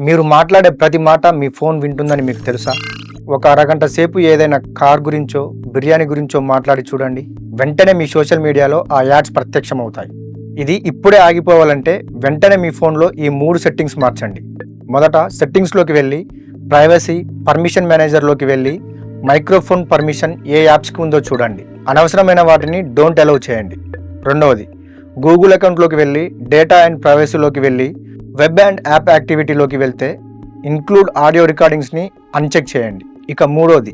మీరు మాట్లాడే ప్రతి మాట మీ ఫోన్ వింటుందని మీకు తెలుసా? ఒక అరగంట సేపు ఏదైనా కార్ గురించో బిర్యానీ గురించో మాట్లాడి చూడండి, వెంటనే మీ సోషల్ మీడియాలో ఆ యాడ్స్ ప్రత్యక్షమవుతాయి. ఇది ఇప్పుడే ఆగిపోవాలంటే వెంటనే మీ ఫోన్లో ఈ 3 సెట్టింగ్స్ మార్చండి. మొదట సెట్టింగ్స్లోకి వెళ్ళి ప్రైవసీ పర్మిషన్ మేనేజర్లోకి వెళ్ళి మైక్రోఫోన్ పర్మిషన్ ఏ యాప్స్కి ఉందో చూడండి. అనవసరమైన వాటిని డోంట్ అలౌ చేయండి. రెండవది, గూగుల్ అకౌంట్లోకి వెళ్ళి డేటా అండ్ ప్రైవసీలోకి వెళ్ళి వెబ్ అండ్ యాప్ యాక్టివిటీలోకి వెళ్తే ఇంక్లూడ్ ఆడియో రికార్డింగ్స్ని అన్చెక్ చేయండి. ఇక మూడోది,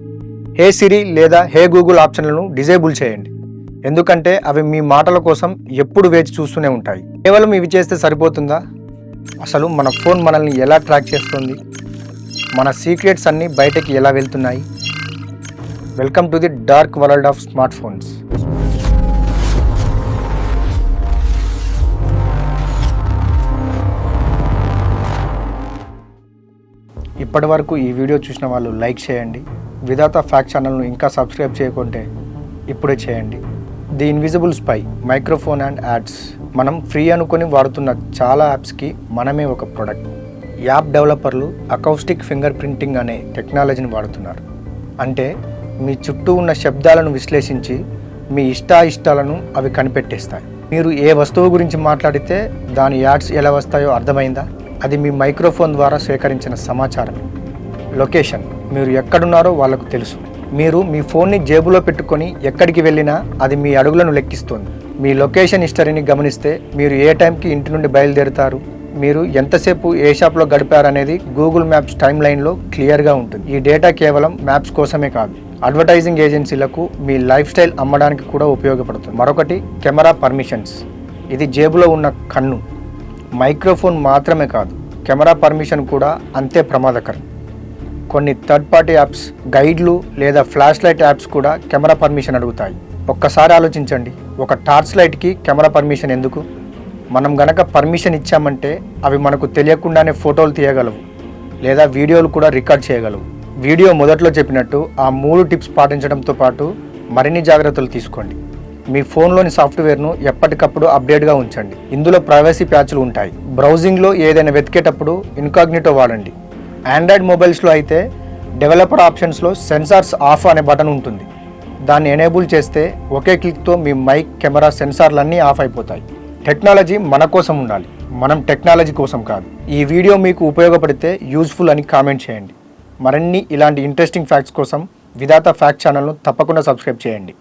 హే సిరి లేదా హే గూగుల్ ఆప్షన్లను డిజేబుల్ చేయండి. ఎందుకంటే అవి మీ మాటల కోసం ఎప్పుడు వేచి చూస్తూనే ఉంటాయి. కేవలం ఇవి చేస్తే సరిపోతుందా? అసలు మన ఫోన్ మనల్ని ఎలా ట్రాక్ చేస్తుంది? మన సీక్రెట్స్ అన్నీ బయటకి ఎలా వెళ్తున్నాయి? Welcome to the dark world of smart phones. ఇప్పటి వరకు ఈ వీడియో చూసిన వాళ్ళు లైక్ చేయండి. విధాత ఫ్యాక్ట్ ఛానల్ను ఇంకా సబ్స్క్రైబ్ చేయకుంటే ఇప్పుడే చేయండి. The invisible spy, microphone and ads. మనం ఫ్రీ అనుకొని వాడుతున్న చాలా యాప్స్కి మనమే ఒక ప్రొడక్ట్. యాప్ డెవలపర్లు అకౌస్టిక్ ఫింగర్ ప్రింటింగ్ అనే టెక్నాలజీని వాడుతున్నారు. అంటే మీ చుట్టూ ఉన్న శబ్దాలను విశ్లేషించి మీ ఇష్టాలను అవి కనిపెట్టేస్తాయి. మీరు ఏ వస్తువు గురించి మాట్లాడితే దాని యాడ్స్ ఎలా వస్తాయో అర్థమైందా? అది మీ మైక్రోఫోన్ ద్వారా సేకరించిన సమాచారం. లొకేషన్, మీరు ఎక్కడున్నారో వాళ్ళకు తెలుసు. మీరు మీ ఫోన్ని జేబులో పెట్టుకొని ఎక్కడికి వెళ్ళినా అది మీ అడుగులను లెక్కిస్తుంది. మీ లొకేషన్ హిస్టరీని గమనిస్తే మీరు ఏ టైంకి ఇంటి నుండి బయలుదేరుతారు, మీరు ఎంతసేపు ఏ షాప్లో గడిపారనేది గూగుల్ మ్యాప్స్ టైమ్ లైన్లో క్లియర్గా ఉంటుంది. ఈ డేటా కేవలం మ్యాప్స్ కోసమే కాదు, అడ్వర్టైజింగ్ ఏజెన్సీలకు మీ లైఫ్ స్టైల్ అమ్మడానికి కూడా ఉపయోగపడుతుంది. మరొకటి, కెమెరా పర్మిషన్స్. ఇది జేబులో ఉన్న కన్ను. మైక్రోఫోన్ మాత్రమే కాదు, కెమెరా పర్మిషన్ కూడా అంతే ప్రమాదకరం. కొన్ని థర్డ్ పార్టీ యాప్స్, గైడ్లు లేదా ఫ్లాష్ లైట్ యాప్స్ కూడా కెమెరా పర్మిషన్ అడుగుతాయి. ఒక్కసారి ఆలోచించండి, ఒక టార్చ్ లైట్కి కెమెరా పర్మిషన్ ఎందుకు? మనం గనక పర్మిషన్ ఇచ్చామంటే అవి మనకు తెలియకుండానే ఫోటోలు తీయగలవు లేదా వీడియోలు కూడా రికార్డ్ చేయగలవు. వీడియో మొదట్లో చెప్పినట్టు ఆ 3 టిప్స్ పాటించడంతో పాటు మరిన్ని జాగ్రత్తలు తీసుకోండి. మీ ఫోన్లోని సాఫ్ట్వేర్ను ఎప్పటికప్పుడు అప్డేట్గా ఉంచండి. ఇందులో ప్రైవసీ ప్యాచ్లు ఉంటాయి. బ్రౌజింగ్లో ఏదైనా వెతికేటప్పుడు ఇన్కాగ్నిటో వాడండి. ఆండ్రాయిడ్ మొబైల్స్లో అయితే డెవలపర్ ఆప్షన్స్లో సెన్సార్స్ ఆఫ్ అనే బటన్ ఉంటుంది. దాన్ని ఎనేబుల్ చేస్తే ఒకే క్లిక్తో మీ మైక్, కెమెరా, సెన్సార్లన్నీ ఆఫ్ అయిపోతాయి. టెక్నాలజీ మన కోసం ఉండాలి, మనం టెక్నాలజీ కోసం కాదు. ఈ వీడియో మీకు ఉపయోగపడితే యూజ్ఫుల్ అని కామెంట్ చేయండి. మరిన్ని ఇలాంటి ఇంట్రెస్టింగ్ ఫ్యాక్ట్స్ కోసం విధాత ఫ్యాక్ట్ ఛానల్ను తప్పకుండా సబ్స్క్రైబ్ చేయండి.